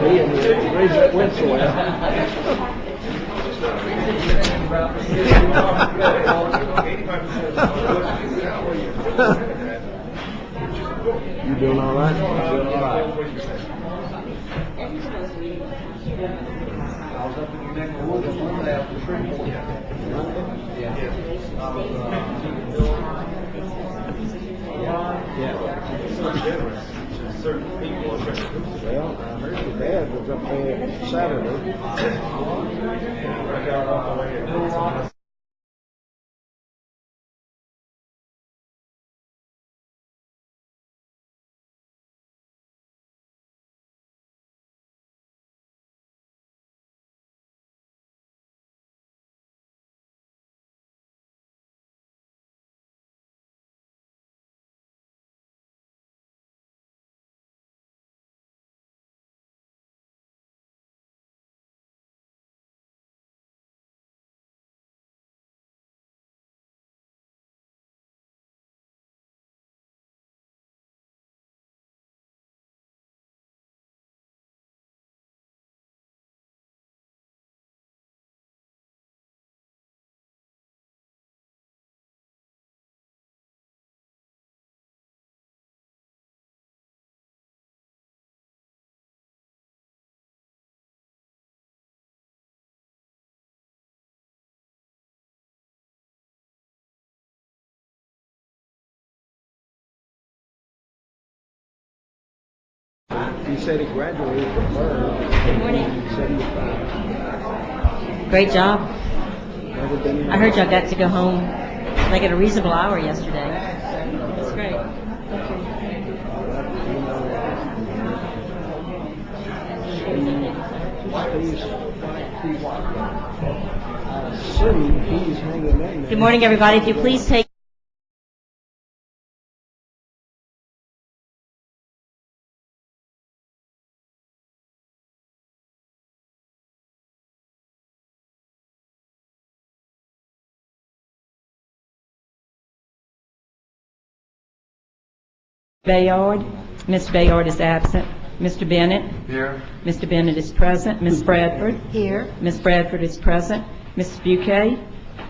gradually and raise that wind soil. You doing all right? Doing all right. I was up in New Mexico Monday after the trip. Certain people. Well, I heard your dad was up there Saturday. I got off the way at You said he graduated from Bird. Good morning. 75. Great job. I heard y'all got to go home like at a reasonable hour yesterday. That's great. Good morning, everybody. If you please take Bayard. Mr. Bayard is absent. Mr. Bennett. Here. Mr. Bennett is present. Ms. Bradford. here. Ms. Bradford is present. Ms. Buquet.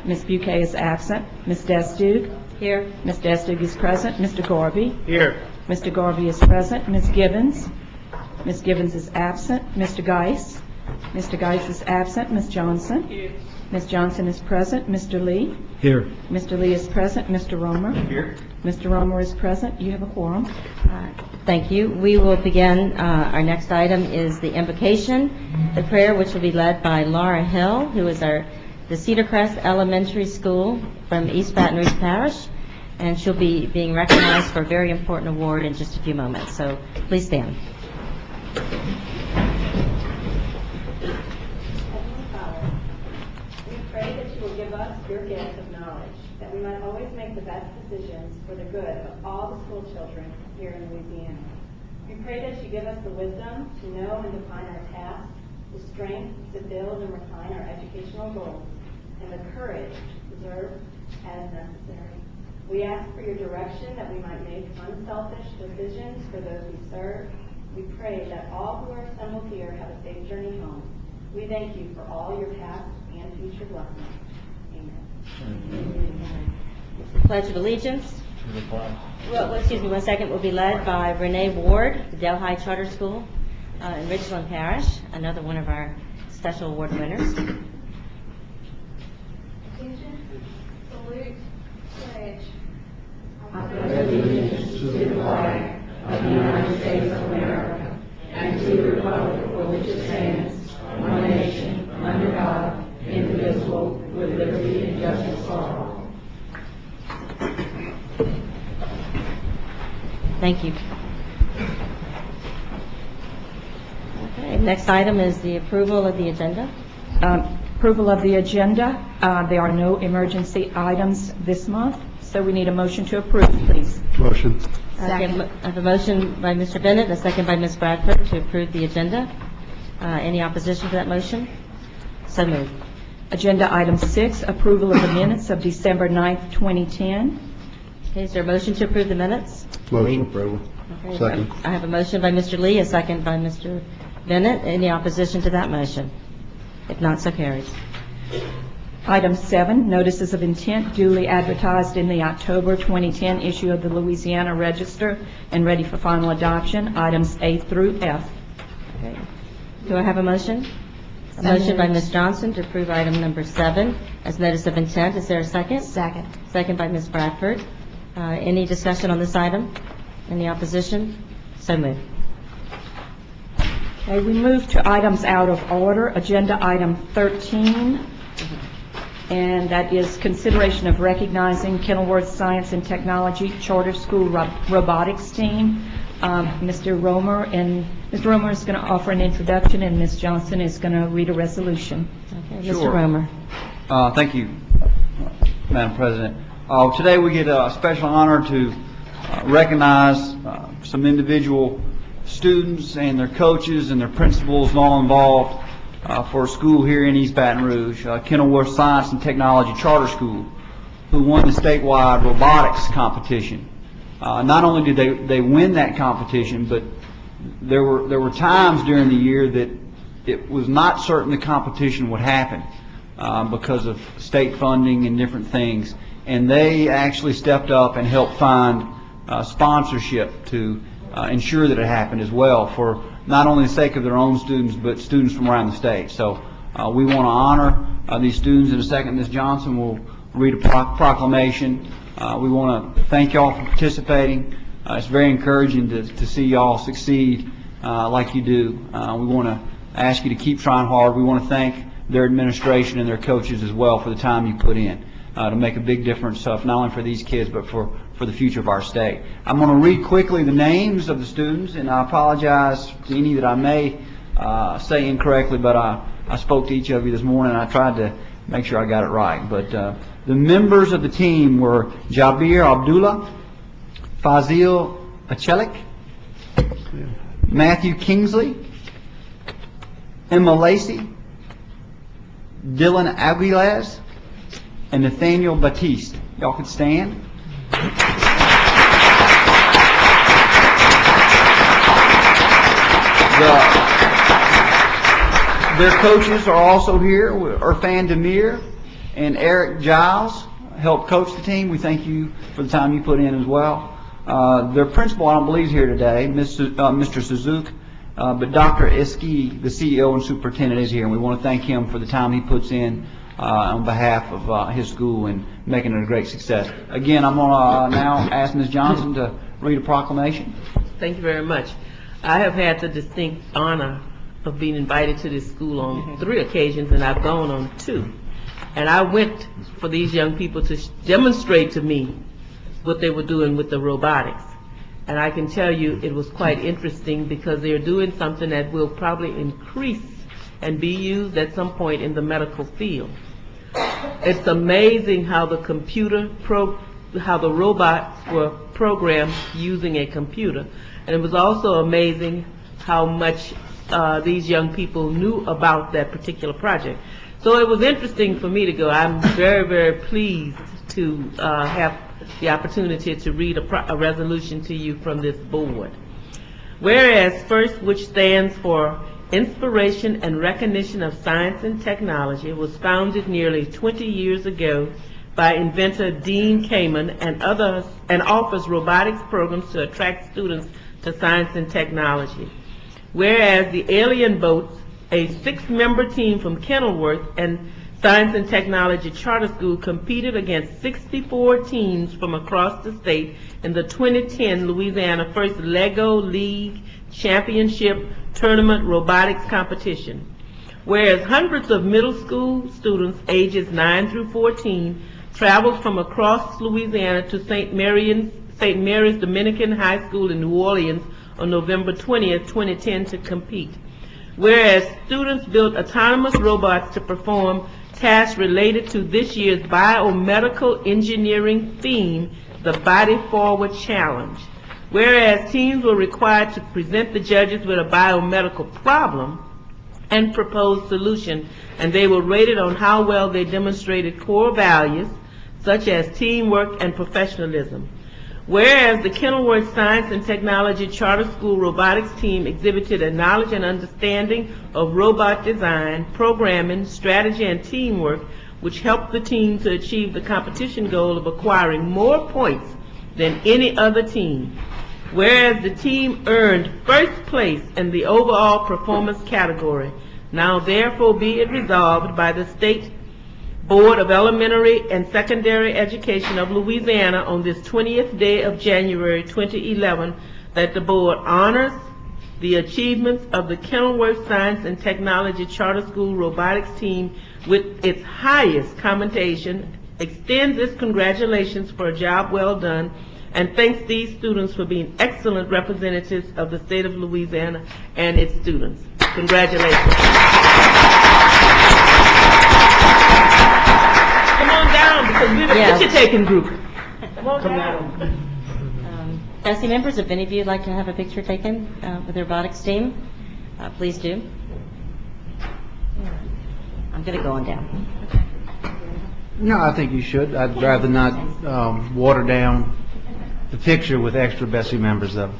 Ms. Buquet is absent. Ms. Destug. Here. Ms. Destug is present. Mr. Garvey. Here. Mr. Garvey is present. Ms. Gibbons. Ms. Gibbons is absent. Mr. Geis. Mr. Geis is absent. Ms. Johnson. Ms. Johnson is present. Mr. Lee. Here. Mr. Lee is present. Mr. Romer. Here. Mr. Romer is present. You have a quorum. Thank you. We will begin. Our next item is the invocation, the prayer, which will be led by Laura Hill, who is the Cedar Crest Elementary School from East Baton Rouge Parish, and she'll be being recognized for a very important award in just a few moments. So please stand. We pray that you will give us your gift of knowledge, that we might always make the best decisions for the good of all the school children here in Louisiana. We pray that you give us the wisdom to know and define our tasks, the strength to build and refine our educational goals, and the courage to preserve as necessary. We ask for your direction that we might make unselfish decisions for those we serve. We pray that all who are assembled here have a safe journey home. We thank you for all your past and future blessings. Amen. The Pledge of Allegiance. Well, excuse me, 1 second. Will be led by Renee Ward, the Delhi Charter School in Richland Parish, another one of our special award winners. Attention, salute, pledge. I pledge allegiance to the flag of the United States of America and to the republic for which it stands, one nation, under God, indivisible, with liberty and justice for all. Thank you. Okay, next item is the approval of the agenda. Approval of the agenda. There are no emergency items this month, so we need a motion to approve, please. Motion. I have a motion by Mr. Bennett and a second by Ms. Bradford to approve the agenda. Any opposition to that motion? So moved. Agenda item 6, approval of the minutes of December 9th, 2010. Okay, is there a motion to approve the minutes? Motion approval. Okay, Second. I have a motion by Mr. Lee, a second by Mr. Bennett. Any opposition to that motion? If not, so carries. Item 7, notices of intent duly advertised in the October 2010 issue of the Louisiana Register and ready for final adoption, items A through F. Okay. Do I have a motion? A motion by Ms. Johnson to approve item number 7 as notice of intent. Is there a second? Second. Second by Ms. Bradford. Any discussion on this item? Any opposition? So moved. Okay, we move to items out of order. Agenda item 13, and that is consideration of recognizing Kenilworth Science and Technology Charter School robotics team. Mr. Romer is going to offer an introduction, and Ms. Johnson is going to read a resolution. Okay, Sure. Mr. Romer. Thank you, Madam President. Today we get a special honor to recognize some individual students and their coaches and their principals and all involved for a school here in East Baton Rouge, Kenilworth Science and Technology Charter School, who won the statewide robotics competition. Not only did they win that competition, but there were times during the year that it was not certain the competition would happen because of state funding and different things. And they actually stepped up and helped find sponsorship to ensure that it happened as well, for not only the sake of their own students, but students from around the state. So we want to honor these students. In a second, Ms. Johnson will read a proclamation. We want to thank y'all for participating. It's very encouraging to see y'all succeed like you do. We want to ask you to keep trying hard. We want to thank their administration and their coaches as well for the time you put in to make a big difference, not only for these kids, but for the future of our state. I'm going to read quickly the names of the students, and I apologize to any that I may say incorrectly, but I spoke to each of you this morning, and I tried to make sure I got it right. But the members of the team were Jabir Abdullah, Fazil Achelik, Matthew Kingsley, Emma Lacey, Dylan Aguilaz, and Nathaniel Batiste. Y'all could stand. Their coaches are also here. Irfan Demir and Eric Giles helped coach the team. We thank you for the time you put in as well. Their principal, I don't believe, is here today, Mr. Suzuki, but Dr. Eski, the CEO and superintendent, is here, and we want to thank him for the time he puts in on behalf of his school and making it a great success. Again, I'm going to now ask Ms. Johnson to read a proclamation. Thank you very much. I have had the distinct honor of being invited to this school on 3 occasions, and I've gone on 2. And I went for these young people to demonstrate to me what they were doing with the robotics. And I can tell you it was quite interesting, because they're doing something that will probably increase and be used at some point in the medical field. It's amazing how the robots were programmed using a computer. And it was also amazing how much these young people knew about that particular project. So it was interesting for me to go. I'm very, very pleased to have the opportunity to read a resolution to you from this board. Whereas FIRST, which stands for Inspiration and Recognition of Science and Technology, was founded nearly 20 years ago by inventor Dean Kamen and others, and offers robotics programs to attract students to science and technology. Whereas the Alien Boats, a 6-member team from Kenilworth and Science and Technology Charter School, competed against 64 teams from across the state in the 2010 Louisiana First Lego League Championship Tournament Robotics Competition. Whereas hundreds of middle school students ages 9 through 14 traveled from across Louisiana to St. Mary's Dominican High School in New Orleans on November 20th, 2010 to compete. Whereas students built autonomous robots to perform tasks related to this year's biomedical engineering theme, the Body Forward Challenge. Whereas teams were required to present the judges with a biomedical problem and proposed solution, and they were rated on how well they demonstrated core values such as teamwork and professionalism. Whereas the Kenilworth Science and Technology Charter School Robotics team exhibited a knowledge and understanding of robot design, programming, strategy, and teamwork, which helped the team to achieve the competition goal of acquiring more points than any other team. Whereas the team earned first place in the overall performance category, now therefore be it resolved by the State Board of Elementary and Secondary Education of Louisiana on this 20th day of January 2011 that the board honors the achievements of the Kenilworth Science and Technology Charter School Robotics team with its highest commendation, extends its congratulations for a job well done, and thanks these students for being excellent representatives of the state of Louisiana and its students. Congratulations. Come on down, because we're the picture-taking group. Come on down. BESE members, if any of you would like to have a picture taken with the robotics team, please do. I'm going to go on down. No, I think you should. I'd rather not water down the picture with extra BESE members, though.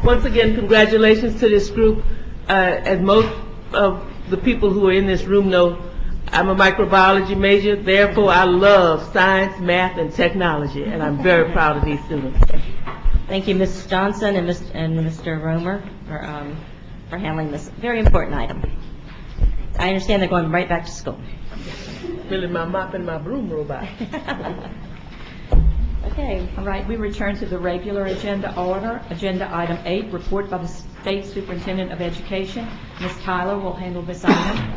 Once again, congratulations to this group. As most of the people who are in this room know, I'm a microbiology major, therefore I love science, math, and technology, and I'm very proud of these students. Thank you, Ms. Johnson and Mr. Romer for handling this very important item. I understand they're going right back to school. Really my mop and my broom robot. Okay. All right, we return to the regular agenda order. Agenda item 8, report by the State Superintendent of Education. Ms. Tyler will handle this item.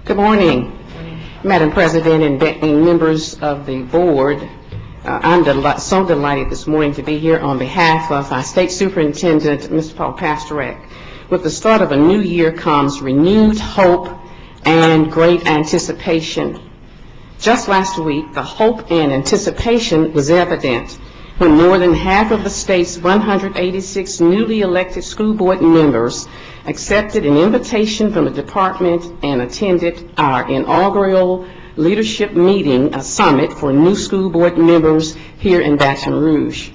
Good morning, Madam President and members of the board. I'm so delighted this morning to be here on behalf of our State Superintendent, Mr. Paul Pastorak. With the start of a new year comes renewed hope and great anticipation. Just last week, the hope and anticipation was evident when more than half of the state's 186 newly elected school board members accepted an invitation from the department and attended our inaugural leadership meeting, a summit for new school board members here in Baton Rouge.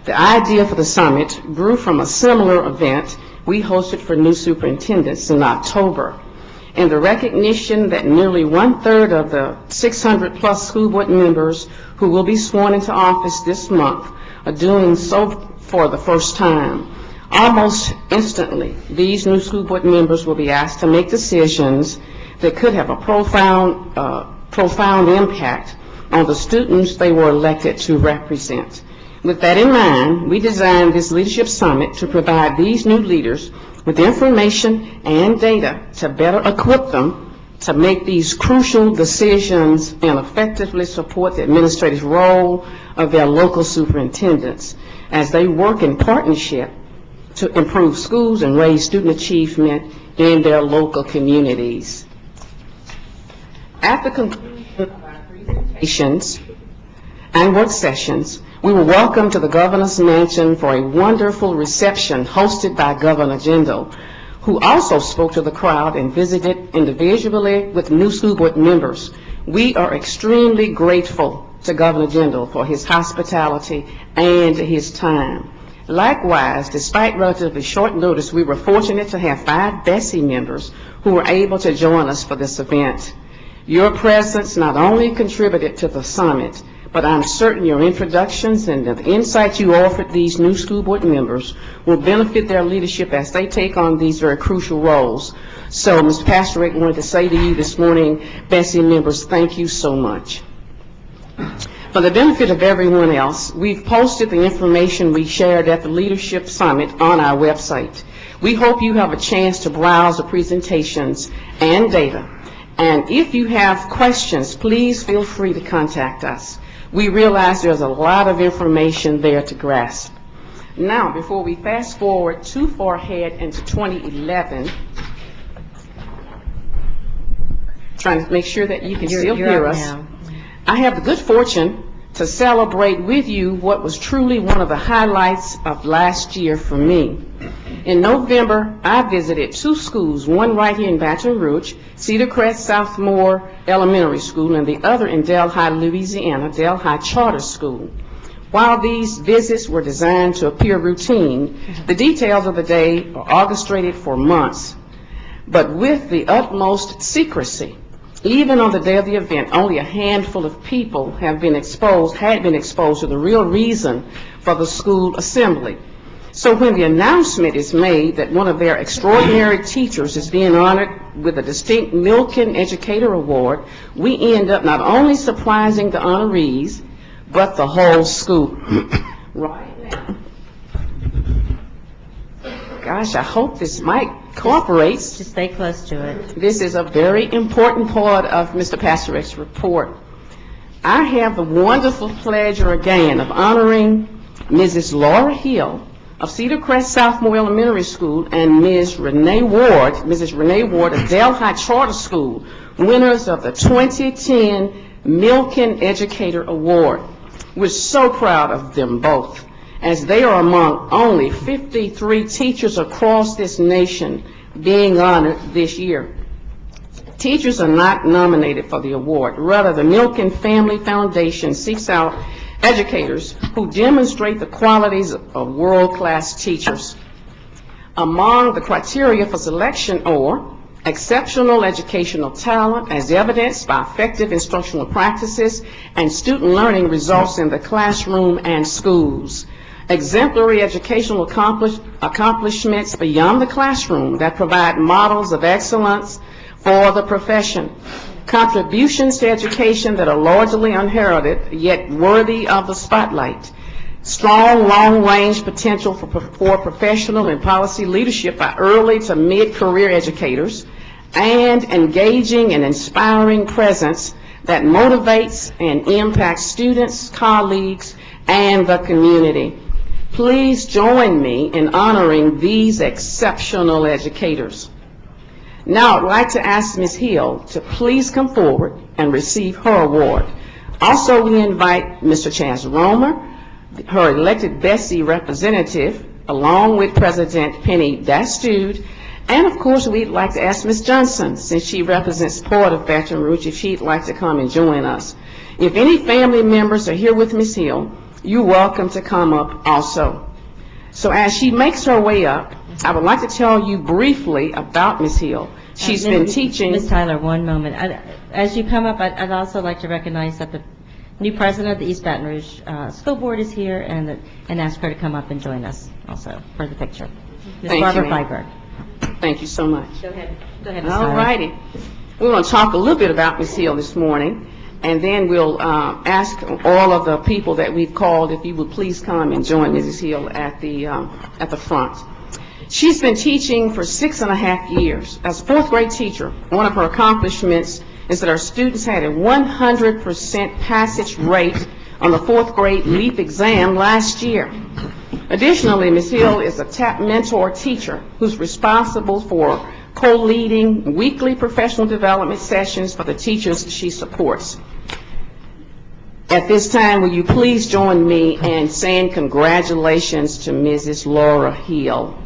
The idea for the summit grew from a similar event we hosted for new superintendents in October, and the recognition that nearly 1/3 of the 600 plus school board members who will be sworn into office this month are doing so for the first time. Almost instantly, these new school board members will be asked to make decisions that could have a profound impact on the students they were elected to represent. With that in mind, we designed this leadership summit to provide these new leaders with information and data to better equip them to make these crucial decisions and effectively support the administrative role of their local superintendents as they work in partnership to improve schools and raise student achievement in their local communities. At the conclusion of our presentations and work sessions, we were welcomed to the Governor's Mansion for a wonderful reception hosted by Governor Jindal, who also spoke to the crowd and visited individually with new school board members. We are extremely grateful to Governor Jindal for his hospitality and his time. Likewise, despite relatively short notice, we were fortunate to have 5 BESE members who were able to join us for this event. Your presence not only contributed to the summit, but I'm certain your introductions and the insight you offered these new school board members will benefit their leadership as they take on these very crucial roles. So, Mr. Pastorick, I wanted to say to you this morning, BESE members, thank you so much. For the benefit of everyone else, we've posted the information we shared at the Leadership Summit on our website. We hope you have a chance to browse the presentations and data. And if you have questions, please feel free to contact us. We realize there's a lot of information there to grasp. Now, before we fast forward too far ahead into 2011, trying to make sure that you can still hear us, I have the good fortune to celebrate with you what was truly one of the highlights of last year for me. In November, I visited 2 schools, one right here in Baton Rouge, Cedar Crest Southmore Elementary School, and the other in Delhi, Louisiana, Delhi Charter School. While these visits were designed to appear routine, the details of the day are orchestrated for months, but with the utmost secrecy. Even on the day of the event, only a handful of people had been exposed to the real reason for the school assembly. So when the announcement is made that one of their extraordinary teachers is being honored with a distinct Milken Educator Award, we end up not only surprising the honorees, but the whole school. Right now. Gosh, I hope this mic cooperates. Just stay close to it. This is a very important part of Mr. Pastorick's report. I have the wonderful pleasure again of honoring Mrs. Laura Hill of Cedar Crest Southmore Elementary School and Mrs. Renee Ward of Delhi Charter School, winners of the 2010 Milken Educator Award. We're so proud of them both, as they are among only 53 teachers across this nation being honored this year. Teachers are not nominated for the award. Rather, the Milken Family Foundation seeks out educators who demonstrate the qualities of world-class teachers. Among the criteria for selection are exceptional educational talent as evidenced by effective instructional practices and student learning results in the classroom and schools, exemplary educational accomplishments beyond the classroom that provide models of excellence for the profession, contributions to education that are largely unheralded yet worthy of the spotlight, strong long-range potential for professional and policy leadership by early to mid-career educators, and engaging and inspiring presence that motivates and impacts students, colleagues, and the community. Please join me in honoring these exceptional educators. Now I'd like to ask Ms. Hill to please come forward and receive her award. Also, we invite Mr. Chaz Romer, her elected BESE representative, along with President Penny Dastude, and of course we'd like to ask Ms. Johnson, since she represents part of Baton Rouge, if she'd like to come and join us. If any family members are here with Ms. Hill, you're welcome to come up also. So as she makes her way up, I would like to tell you briefly about Ms. Hill. She's been teaching. Ms. Tyler, one moment. As you come up, I'd also like to recognize that the new president of the East Baton Rouge School Board is here, and ask her to come up and join us also for the picture. Ms. Barbara Feiberg. Thank you so much. Go ahead, Ms. Tyler. All righty. We're going to talk a little bit about Ms. Hill this morning, and then we'll ask all of the people that we've called if you would please come and join Mrs. Hill at the front. She's been teaching for 6.5 years. As a 4th grade teacher, one of her accomplishments is that our students had a 100% passage rate on the 4th grade LEAP exam last year. Additionally, Ms. Hill is a TAP mentor teacher who's responsible for co-leading weekly professional development sessions for the teachers she supports. At this time, will you please join me in saying congratulations to Mrs. Laura Hill.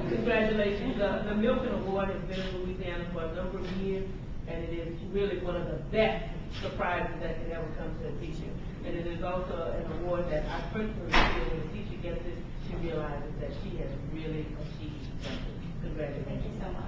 Congratulations. The Milton Award has been in Louisiana for a number of years, and it is really one of the best surprises that can ever come to a teacher. And it is also an award that I personally feel when a teacher gets it, she realizes that she has really achieved something. Congratulations. Thank you so much.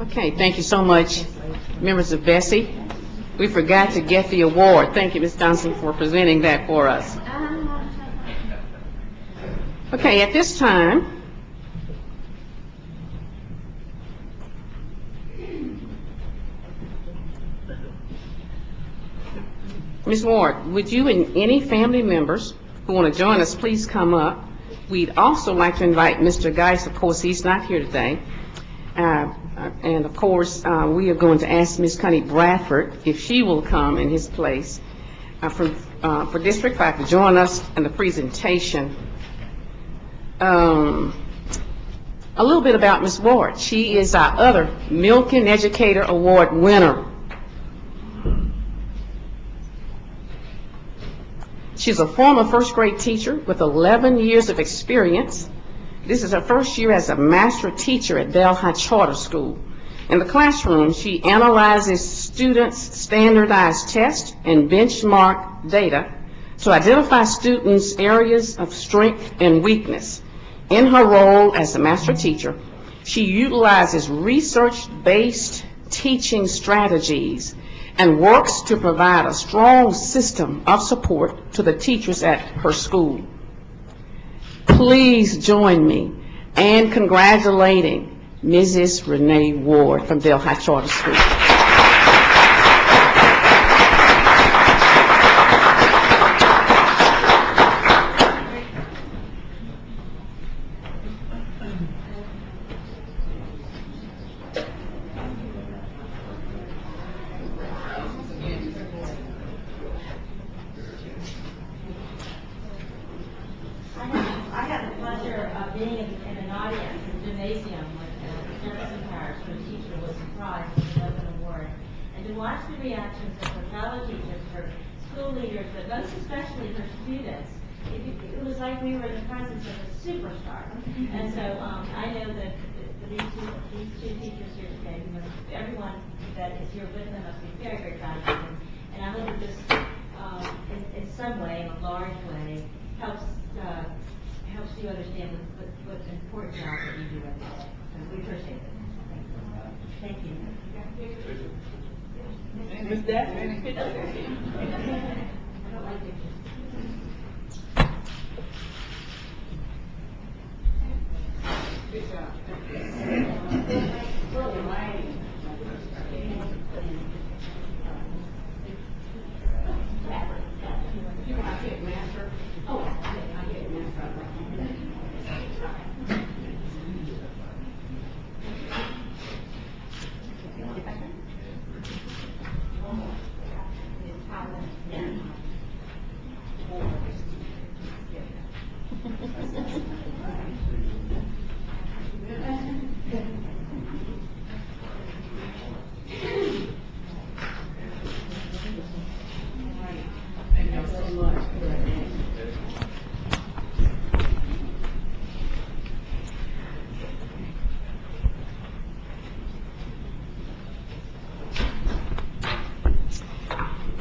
Okay, thank you so much, members of BESE. We forgot to get the award. Thank you, Ms. Johnson, for presenting that for us. Okay, at this time, Ms. Ward, would you and any family members who want to join us please come up? We'd also like to invite Mr. Geis. Of course, he's not here today. And of course, we are going to ask Ms. Connie Bradford if she will come in his place for District 5 to join us in the presentation. A little bit about Ms. Ward. She is our other Milken Educator Award winner. She's a former first grade teacher with 11 years of experience. This is her first year as a master teacher at Delhi Charter School. In the classroom, she analyzes students' standardized tests and benchmark data to identify students' areas of strength and weakness. In her role as a master teacher, she utilizes research-based teaching strategies and works to provide a strong system of support to the teachers at her school. Please join me in congratulating Mrs. Renee Ward from Delhi Charter School. I had the pleasure of being in an audience in the gymnasium with Jefferson Parish, where the teacher was surprised with the Milton Award. And to watch the reactions of her fellow teachers, her school leaders, but most especially her students, it was like we were in the presence of a superstar. And so I know that these two teachers here today, everyone that is here with them must be very, very proud of them. And I hope that this, in some way, in a large way, helps you understand what an important job that you do every day. And we appreciate it. Thank you. Ms. Daphne? I don't like pictures. Good job.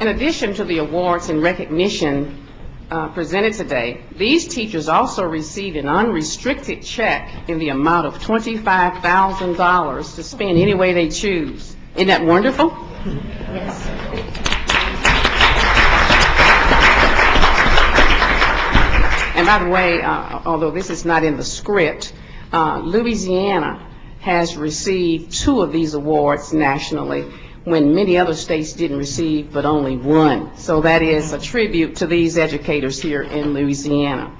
In addition to the awards and recognition presented today, these teachers also received an unrestricted check in the amount of $25,000 to spend any way they choose. Isn't that wonderful? Yes. And by the way, although this is not in the script, Louisiana has received 2 of these awards nationally, when many other states didn't receive but only 1. So that is a tribute to these educators here in Louisiana.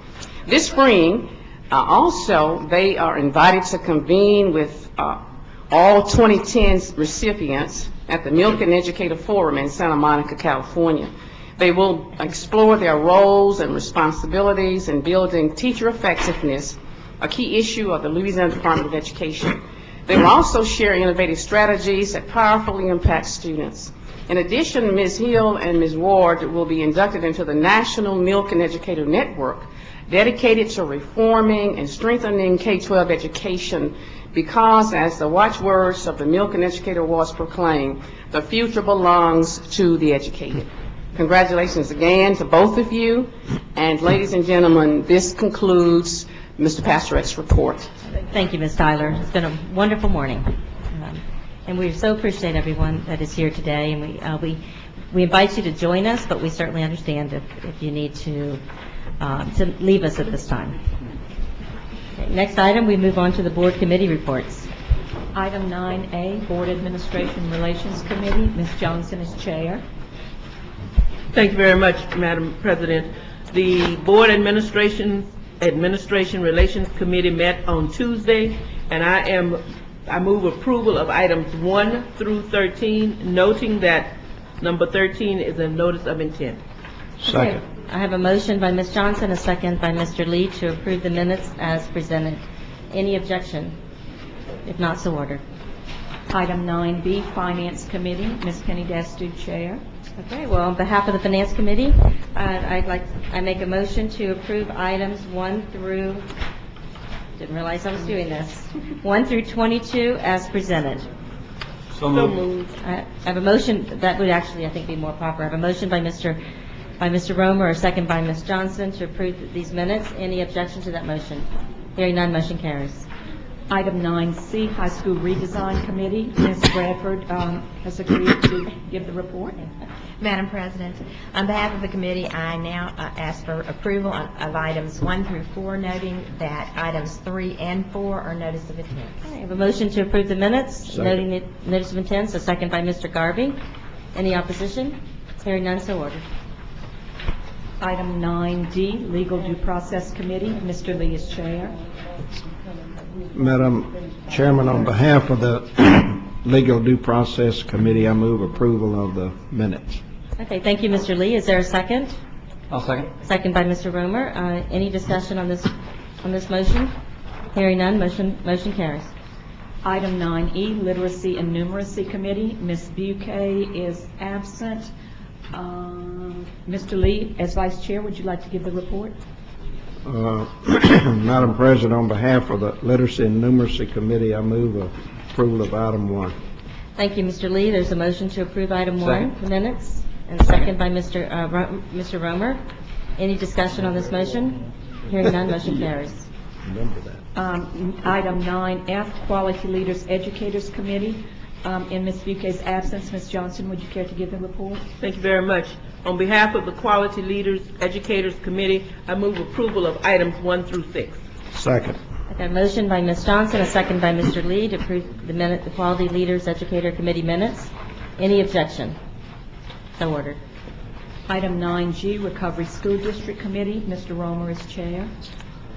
This spring, also, they are invited to convene with all 2010 recipients at the Milk and Educator Forum in Santa Monica, California. They will explore their roles and responsibilities in building teacher effectiveness, a key issue of the Louisiana Department of Education. They will also share innovative strategies that powerfully impact students. In addition, Ms. Hill and Ms. Ward will be inducted into the National Milk and Educator Network, dedicated to reforming and strengthening K-12 education, because, as the watchwords of the Milk and Educator Awards proclaim, the future belongs to the educated. Congratulations again to both of you. And ladies and gentlemen, this concludes Mr. Pastorek's report. Thank you, Ms. Tyler. It's been a wonderful morning. And we so appreciate everyone that is here today. And we invite you to join us, but we certainly understand if you need to leave us at this time. Okay, next item, we move on to the board committee reports. Item 9A, Board Administration Relations Committee. Ms. Johnson is chair. Thank you very much, Madam President. The Board Administration Relations Committee met on Tuesday, and I move approval of items 1 through 13, noting that number 13 is a notice of intent. Second. Okay. I have a motion by Ms. Johnson, a second by Mr. Lee to approve the minutes as presented. Any objection? If not, so ordered. Item 9B, Finance Committee. Ms. Penny Destu, chair. Okay, well, on behalf of the Finance Committee, I make a motion to approve items 1 through, didn't realize I was doing this, 1 through 22 as presented. So moved. I have a motion, that would actually, I think, be more proper. I have a motion by Mr. Romer, a second by Ms. Johnson to approve these minutes. Any objection to that motion? Hearing none, motion carries. Item 9C, High School Redesign Committee. Ms. Bradford has agreed to give the report. Madam President, on behalf of the committee, I now ask for approval of items 1 through 4, noting that items 3 and 4 are notice of intent. I have a motion to approve the minutes, Second. noting the notice of intent, a second by Mr. Garvey. Any opposition? Hearing none, so ordered. Item 9D, Legal Due Process Committee. Mr. Lee is chair. Madam Chairman, on behalf of the Legal Due Process Committee, I move approval of the minutes. Okay, thank you, Mr. Lee. Is there a second? I'll second. Second by Mr. Romer. Any discussion on this motion? Hearing none, motion carries. Item 9E, Literacy and Numeracy Committee. Ms. Buquet is absent. Mr. Lee, as Vice Chair, would you like to give the report? Madam President, on behalf of the Literacy and Numeracy Committee, I move approval of item 1. Thank you, Mr. Lee. There's a motion to approve item 1, Second. the minutes, and second by Mr. Romer. Any discussion on this motion? Hearing none, motion carries. Remember that. Item 9F, Quality Leaders Educators Committee. In Ms. Buquet's absence, Ms. Johnson, would you care to give the report? Thank you very much. On behalf of the Quality Leaders Educators Committee, I move approval of items 1 through 6. Second. Okay, a motion by Ms. Johnson, a second by Mr. Lee to approve the Quality Leaders Educator Committee minutes. Any objection? So ordered. Item 9G, Recovery School District Committee. Mr. Romer is chair.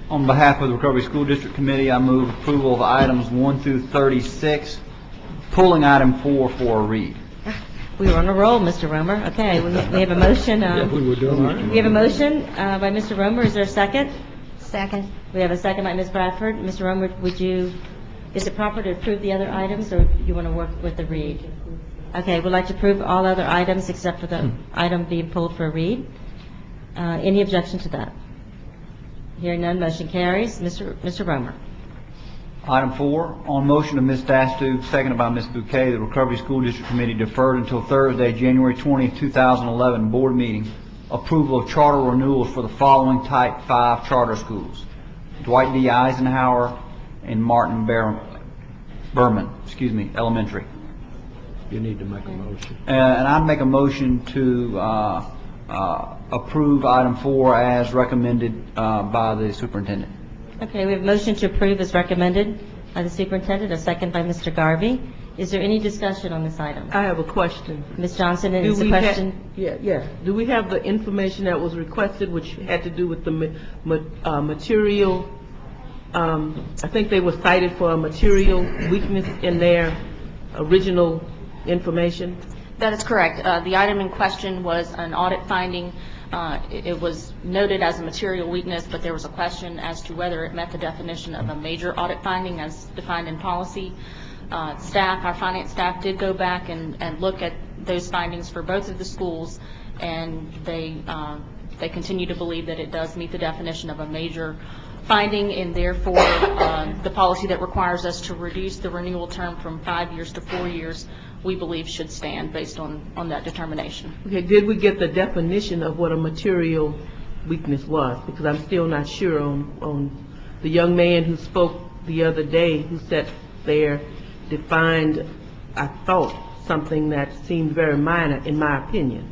On behalf of the Recovery School District Committee, I move approval of items 1 through 36, pulling item 4 for a read. We were on a roll, Mr. Romer. Okay, we have a motion. We were doing all right. We have a motion by Mr. Romer. Is there a second? Second. We have a second by Ms. Bradford. Mr. Romer, is it proper to approve the other items, or do you want to work with the read? Okay, we'd like to approve all other items except for the item being pulled for a read. Any objection to that? Hearing none, motion carries. Mr. Romer. Item 4, on motion of Ms. Dastu, seconded by Ms. Bouquet, the Recovery School District Committee deferred until Thursday, January 20th, 2011 board meeting, approval of charter renewals for the following Type 5 charter schools: Dwight D. Eisenhower and Martin Berman, elementary. You need to make a motion. And I'd make a motion to approve item 4 as recommended by the superintendent. Okay, we have a motion to approve as recommended by the superintendent, a second by Mr. Garvey. Is there any discussion on this item? I have a question. Ms. Johnson, is the Do we question? Yeah. Do we have the information that was requested, which had to do with the material? I think they were cited for a material weakness in their original information. That is correct. The item in question was an audit finding. It was noted as a material weakness, but there was a question as to whether it met the definition of a major audit finding as defined in policy. Our finance staff did go back and look at those findings for both of the schools, and they continue to believe that it does meet the definition of a major finding, and therefore the policy that requires us to reduce the renewal term from 5 years to 4 years, we believe should stand based on that determination. Okay, did we get the definition of what a material weakness was? Because I'm still not sure on the young man who spoke the other day who sat there defined, I thought, something that seemed very minor in my opinion.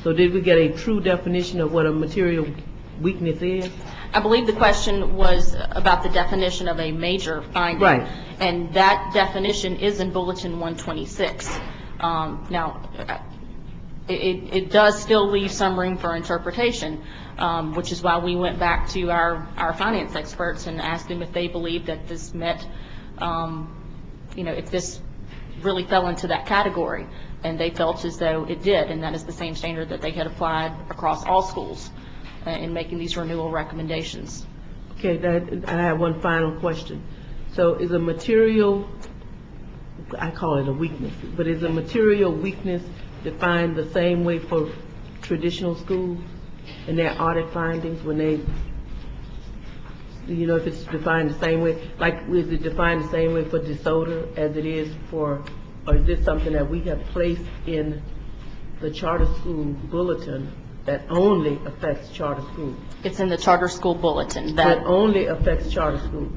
So did we get a true definition of what a material weakness is? I believe the question was about the definition of a major finding. Right. And that definition is in Bulletin 126. Now, it does still leave some room for interpretation, which is why we went back to our finance experts and asked them if they believed that this met, if this really fell into that category. And they felt as though it did, and that is the same standard that they had applied across all schools in making these renewal recommendations. Okay, I have one final question. So is a material, I call it a weakness, but is a material weakness defined the same way for traditional schools in their audit findings when they, if it's defined the same way, like is it defined the same way for DeSoto as it is for, or is this something that we have placed in the charter school bulletin that only affects charter schools? It's in the charter school bulletin. That only affects charter schools.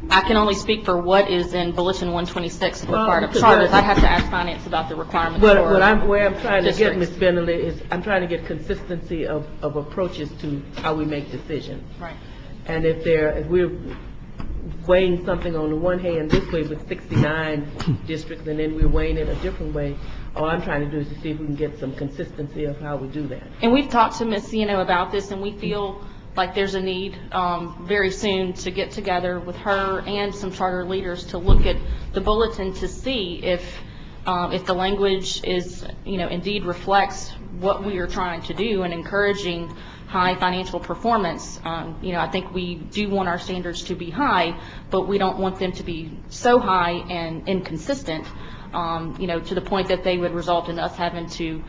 I can only speak for what is in Bulletin 126 for part of charters. I'd have to ask finance about the requirements for where I'm trying to get, Ms. districts. Bentley, is I'm trying to get consistency of approaches to how we make decisions. Right. And if we're weighing something on the one hand this way with 69 districts, and then we're weighing it a different way, all I'm trying to do is to see if we can get some consistency of how we do that. And we've talked to Ms. Ciano about this, and we feel like there's a need very soon to get together with her and some charter leaders to look at the bulletin to see if the language is, indeed reflects what we are trying to do and encouraging high financial performance. I think we do want our standards to be high, but we don't want them to be so high and inconsistent, to the point that they would result in us having to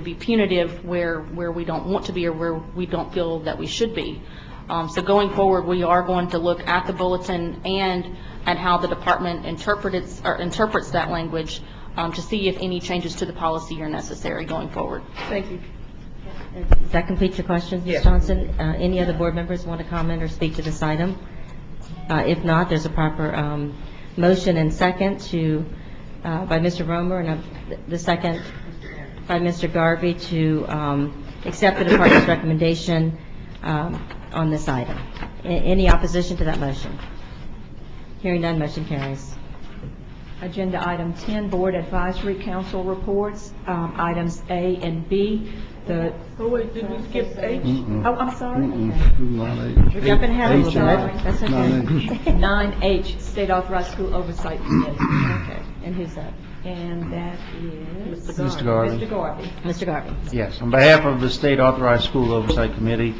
be punitive where we don't want to be or where we don't feel that we should be. So going forward, we are going to look at the bulletin and at how the department interprets that language to see if any changes to the policy are necessary going forward. Thank you. Does that complete your questions, Ms. Johnson? Any other board members want to comment or speak to this item? If not, there's a proper motion and second by Mr. Romer and the second by Mr. Garvey to accept the department's recommendation on this item. Any opposition to that motion? Hearing none, motion carries. Agenda item 10, Board Advisory Council reports, items A and B. Oh, wait, did we skip H? Oh, I'm sorry. We're jumping ahead a little bit. That's okay. 9H, State Authorized School Oversight Committee. Okay. And who's that? And that is Mr. Garvey. Mr. Garvey. Mr. Garvey. Yes, on behalf of the State Authorized School Oversight Committee,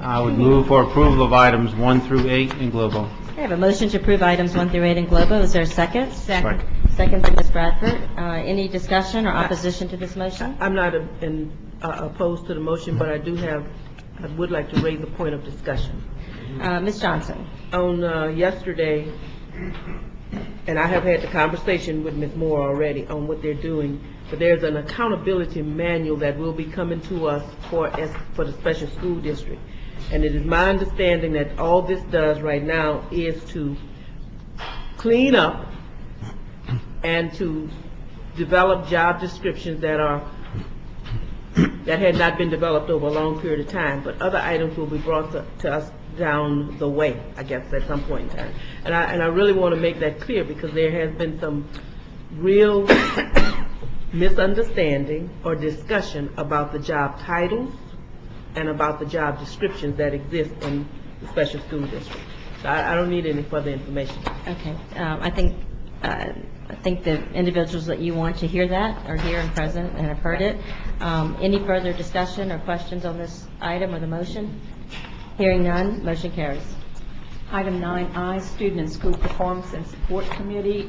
I would move for approval of items 1 through 8 in Globo. I have a motion to approve items 1 through 8 in Globo. Is there a second? Second. Second by Ms. Bradford. Any discussion or opposition to this motion? I'm not opposed to the motion, but I do have I would like to raise a point of discussion. Ms. Johnson? On yesterday, and I have had the conversation with Ms. Moore already on what they're doing, but there's an accountability manual that will be coming to us for the special school district. And it is my understanding that all this does right now is to clean up and to develop job descriptions that had not been developed over a long period of time, but other items will be brought to us down the way, I guess, at some point in time. And I really want to make that clear, because there has been some real misunderstanding or discussion about the job titles and about the job descriptions that exist in the special school district. So I don't need any further information. Okay. I think the individuals that you want to hear that are here and present and have heard it. Any further discussion or questions on this item or the motion? Hearing none, motion carries. Item 9I, Student and School Performance and Support Committee.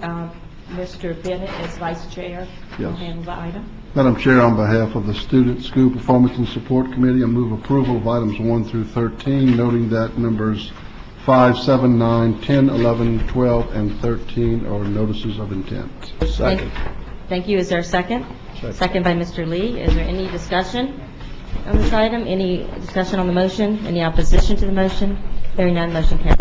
Mr. Bennett is Vice Chair. Will Yes. handle the item. Madam Chair, on behalf of the Student School Performance and Support Committee, I move approval of items 1 through 13, noting that numbers 5, 7, 9, 10, 11, 12, and 13 are notices of intent. Second. Thank you. Is there a second? Second by Mr. Lee. Is there any discussion on this item? Any discussion on the motion? Any opposition to the motion? Hearing none, motion carries.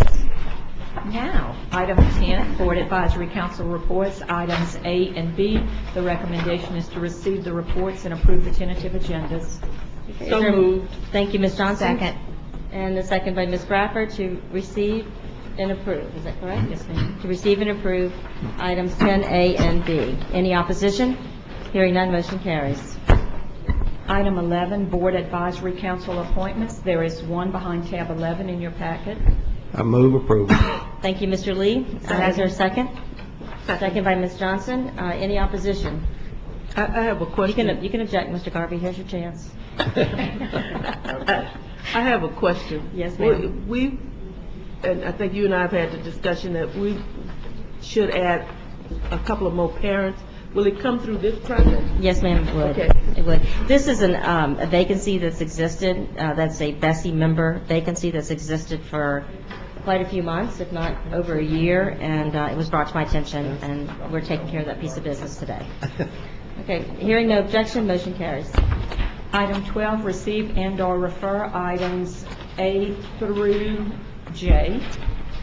Now, item 10, Board Advisory Council reports, items A and B. The recommendation is to receive the reports and approve the tentative agendas. So moved. Thank you, Ms. Johnson. Second. And a second by Ms. Bradford to receive and approve. Is that correct? Yes, ma'am. To receive and approve items 10A and B. Any opposition? Hearing none, motion carries. Item 11, Board Advisory Council appointments. There is one behind tab 11 in your packet. I move approval. Thank you, Mr. Lee. Is there a second? Second by Ms. Johnson. Any opposition? I have a question. You can object, Mr. Garvey. Here's your chance. I have a question. Yes, ma'am. We, and I think you and I have had the discussion that we should add a couple of more parents. Will it come through this project? Yes, ma'am, it would. Okay. It would. This is a vacancy that's existed. That's a BESE member vacancy that's existed for quite a few months, if not over a year, and it was brought to my attention, and we're taking care of that piece of business today. Okay. Hearing no objection, motion carries. Item 12, receive and/or refer items A through J.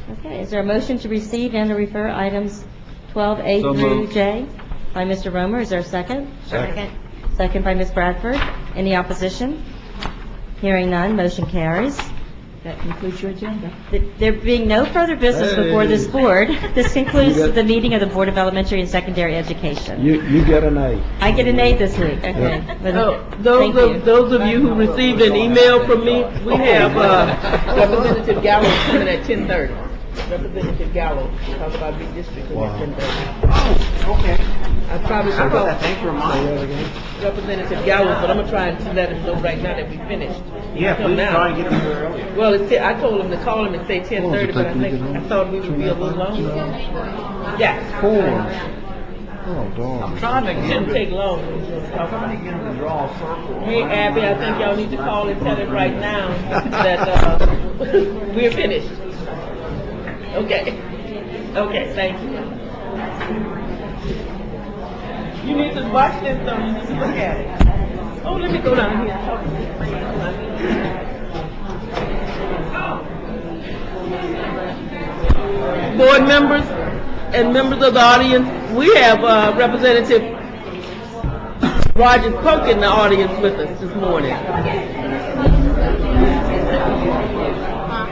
Okay. Is there a motion to receive and to refer items 12A So through moved. J by Mr. Romer? Is there a second? Second. Second by Ms. Bradford. Any opposition? Hearing none, motion carries. That concludes your agenda. There being no further business before this board, this concludes the meeting of the Board of Elementary and Secondary Education. You get an A. I get an A this week. Okay. Thank you. Those of you who received an email from me, we have Representative Gallo coming at 10:30. Representative Gallo, talk about big districts at 10:30. Oh, okay. I probably should call Thanks for reminding me. Representative Gallo, but I'm gonna try and let him know right now that we finished. Yeah, Come please now. try and get them here earlier. Well, I told him to call him and say 10:30, but I thought we would be a little longer. Yeah. 4. Oh, darn. Trying to It shouldn't take long. trying to get them to draw a circle. Hey, Abby, I think y'all need to call and tell him right now that we're finished. Okay. Okay, thank you. You need to watch this though, you need to look at it. Oh, let me go down here. Board members and members of the audience, we have Representative Roger Polk in the audience with us this morning.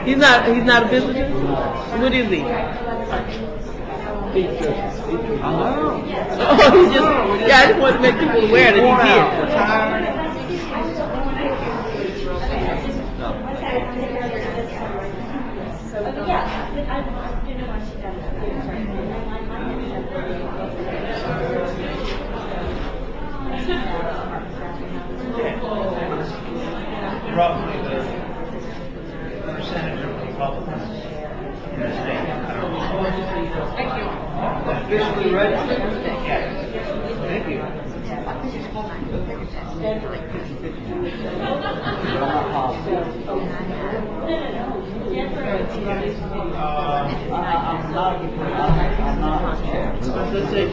He's not a visitor? What is he? Oh, he's just, yeah, I just wanted to make people aware that he's here. Roughly the percentage of Republicans in the state. I don't know. Thank you. Officially registered? Yes. Thank you. Let's say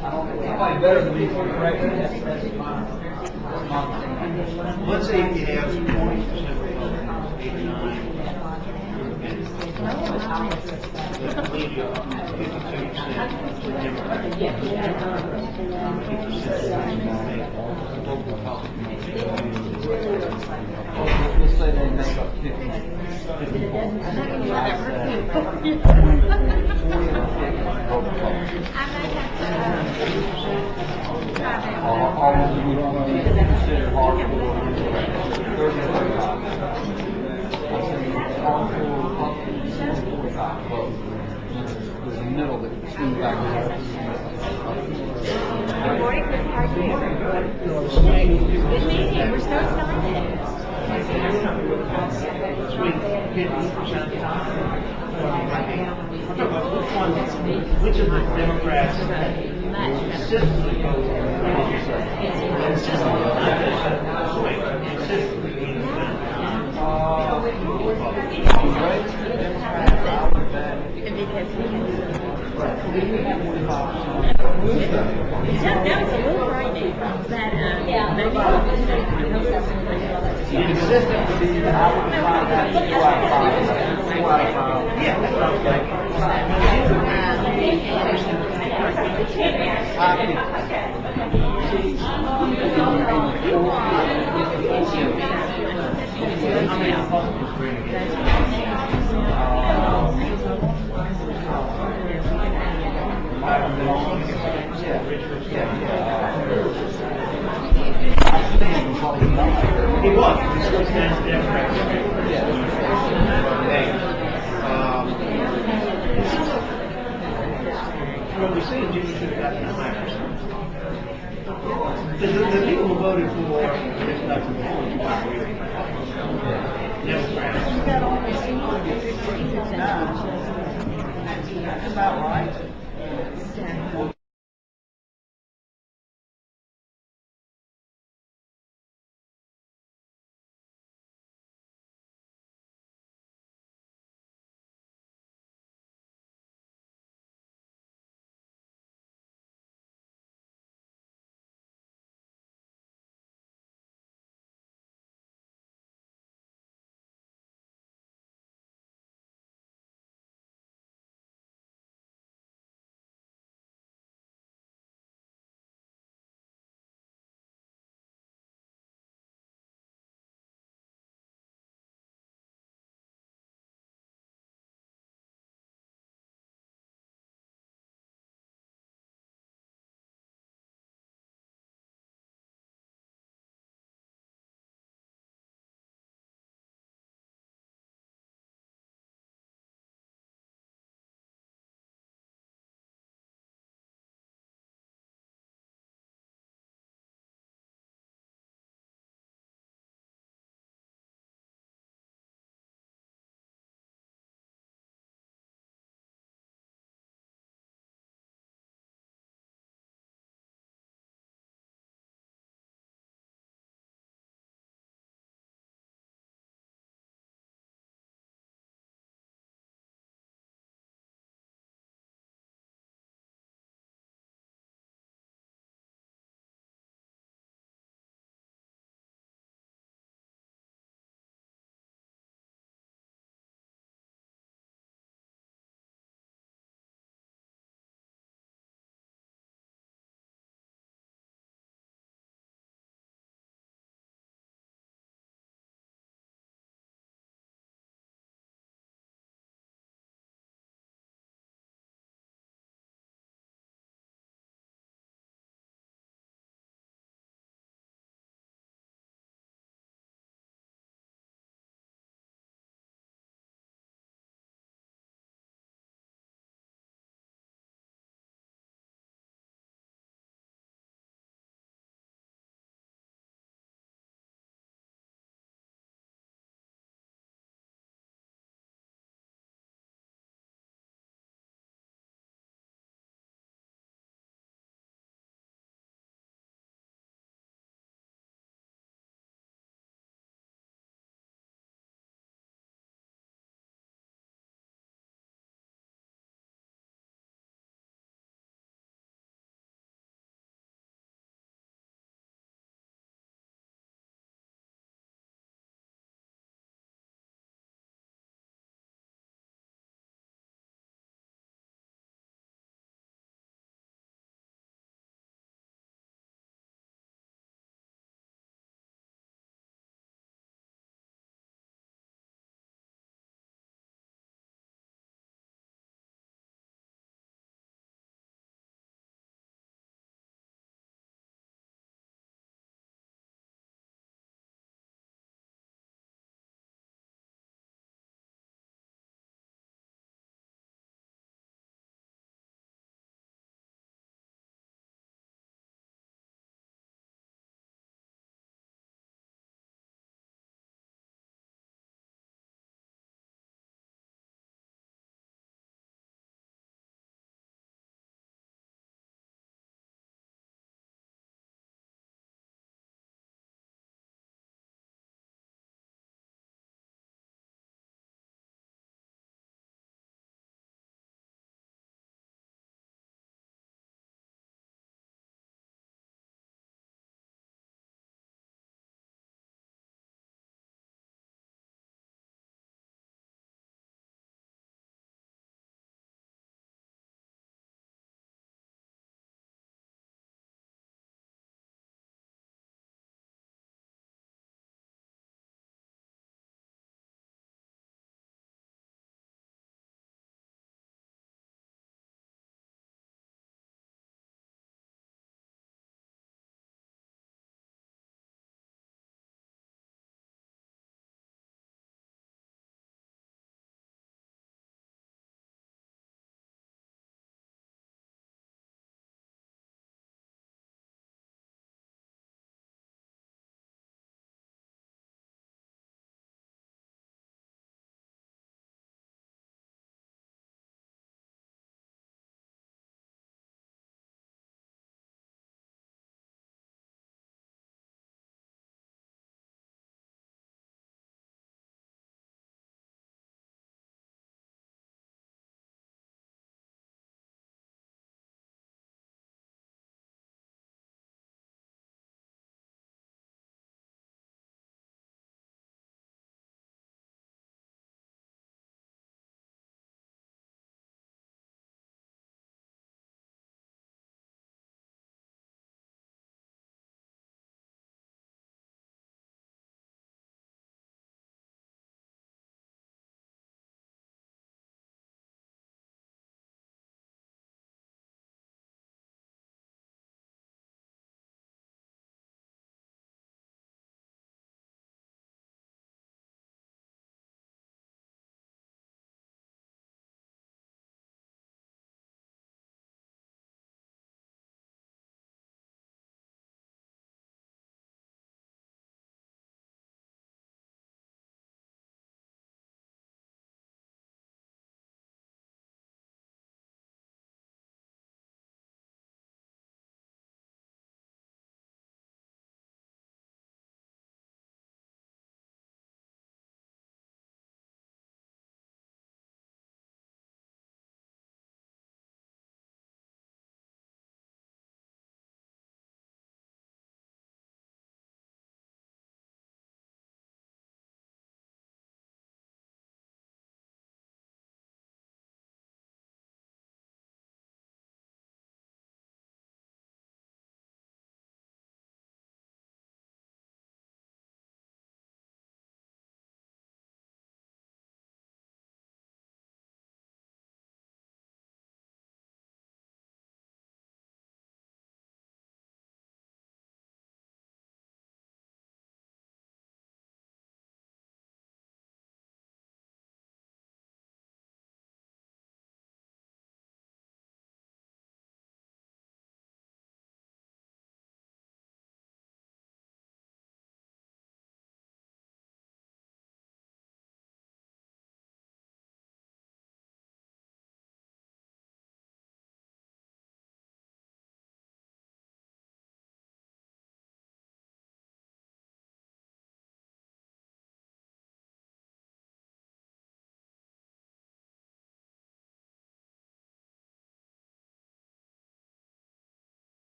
Somebody better than me for the record. That's my let's say if you have 20% Republicans, 8 or 9, that leaves you 52% Democrats. Let's say they make up 50. All of them would be considered hardcore. 30-35. I say hardcore Republicans, 45 votes. There's a middle that swings back and forth. Good morning, Chris. How are you? Good meeting. We're so excited. Which of the Democrats consistently vote consistently, not just swing, consistently That was a little frightening. That, Consistent would be, I would define that as 4 out of 5. 4 out of 5. yeah, that's what I'm He was. He still stands Democrat. What we're saying, Jimmy should have gotten a higher percentage. The people who voted for this document Democrats. That's about right.